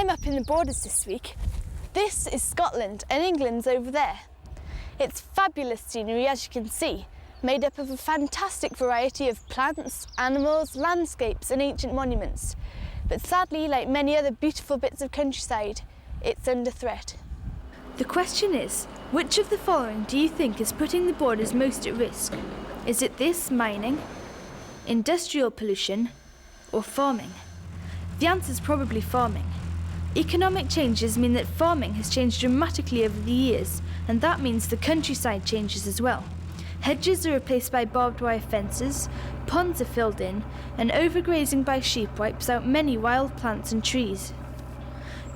I'm up in the borders this week. This is Scotland and England's over there. It's fabulous scenery, as you can see, made up of a fantastic variety of plants, animals, landscapes and ancient monuments. But sadly, like many other beautiful bits of countryside, it's under threat. The question is, which of the following do you think is putting the borders most at risk? Is it this, mining, industrial pollution, or farming? The answer is probably farming. Economic changes mean that farming has changed dramatically over the years, and that means the countryside changes as well. Hedges are replaced by barbed wire fences, ponds are filled in, and overgrazing by sheep wipes out many wild plants and trees.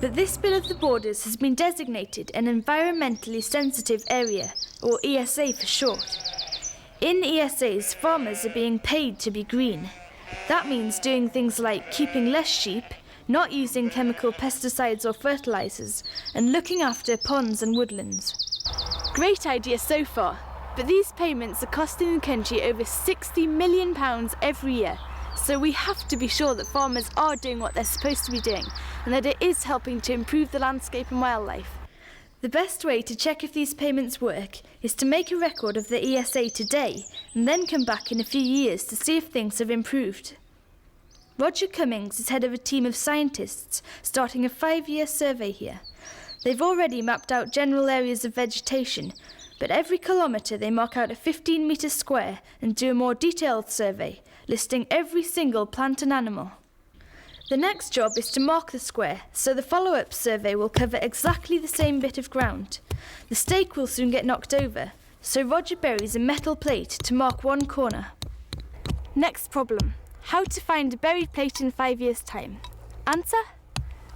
But this bit of the borders has been designated an environmentally sensitive area, or ESA for short. In ESAs, farmers are being paid to be green. That means doing things like keeping less sheep, not using chemical pesticides or fertilisers, and looking after ponds and woodlands. Great idea so far, but these payments are costing the country over £60 million every year. So we have to be sure that farmers are doing what they're supposed to be doing and that it is helping to improve the landscape and wildlife. The best way to check if these payments work is to make a record of the ESA today and then come back in a few years to see if things have improved. Roger Cummings is head of a team of scientists starting a 5-year survey here. They've already mapped out general areas of vegetation, but every kilometre they mark out a 15-metre square and do a more detailed survey, listing every single plant and animal. The next job is to mark the square, so the follow-up survey will cover exactly the same bit of ground. The stake will soon get knocked over, so Roger buries a metal plate to mark one corner. Next problem. How to find a buried plate in 5 years' time? Answer?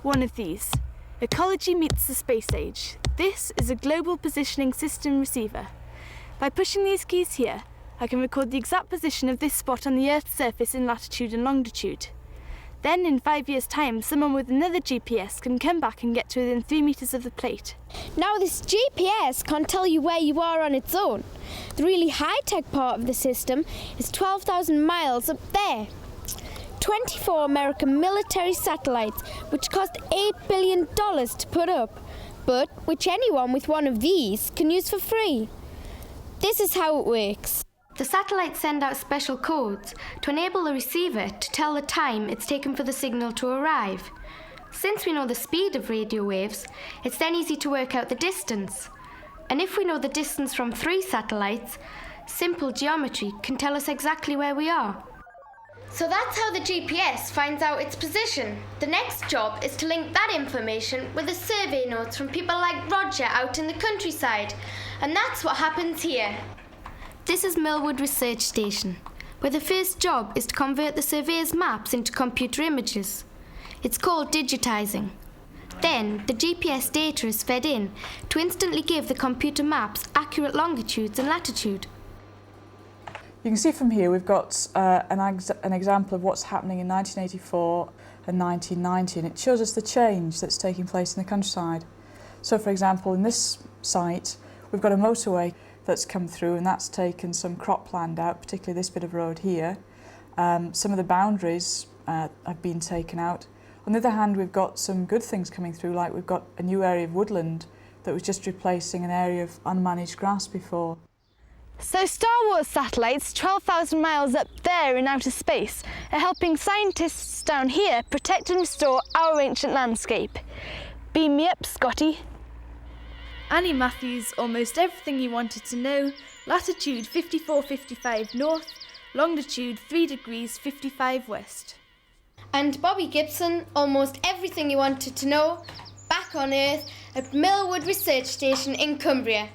One of these. Ecology meets the space age. This is a global positioning system receiver. By pushing these keys here, I can record the exact position of this spot on the Earth's surface in latitude and longitude. Then in 5 years' time, someone with another GPS can come back and get to within 3 metres of the plate. Now this GPS can't tell you where you are on its own. The really high-tech part of the system is 12,000 miles up there. 24 American military satellites, which cost $8 billion to put up, but which anyone with one of these can use for free. This is how it works. The satellites send out special codes to enable the receiver to tell the time it's taken for the signal to arrive. Since we know the speed of radio waves, it's then easy to work out the distance. And if we know the distance from 3 satellites, simple geometry can tell us exactly where we are. So that's how the GPS finds out its position. The next job is to link that information with the survey notes from people like Roger out in the countryside. And that's what happens here. This is Millwood Research Station, where the first job is to convert the surveyor's maps into computer images. It's called digitising. Then the GPS data is fed in to instantly give the computer maps accurate longitudes and latitude. You can see from here we've got an example of what's happening in 1984 and 1990, and it shows us the change that's taking place in the countryside. So for example, in this site we've got a motorway that's come through, and that's taken some cropland out, particularly this bit of road here. Some of the boundaries have been taken out. On the other hand, we've got some good things coming through, like we've got a new area of woodland that was just replacing an area of unmanaged grass before. So Star Wars satellites 12,000 miles up there in outer space are helping scientists down here protect and restore our ancient landscape. Beam me up, Scotty. Annie Matthews, almost everything you wanted to know, latitude 54.55 north, longitude 3 degrees 55 west. And Bobby Gibson, almost everything you wanted to know, back on Earth at Millwood Research Station in Cumbria.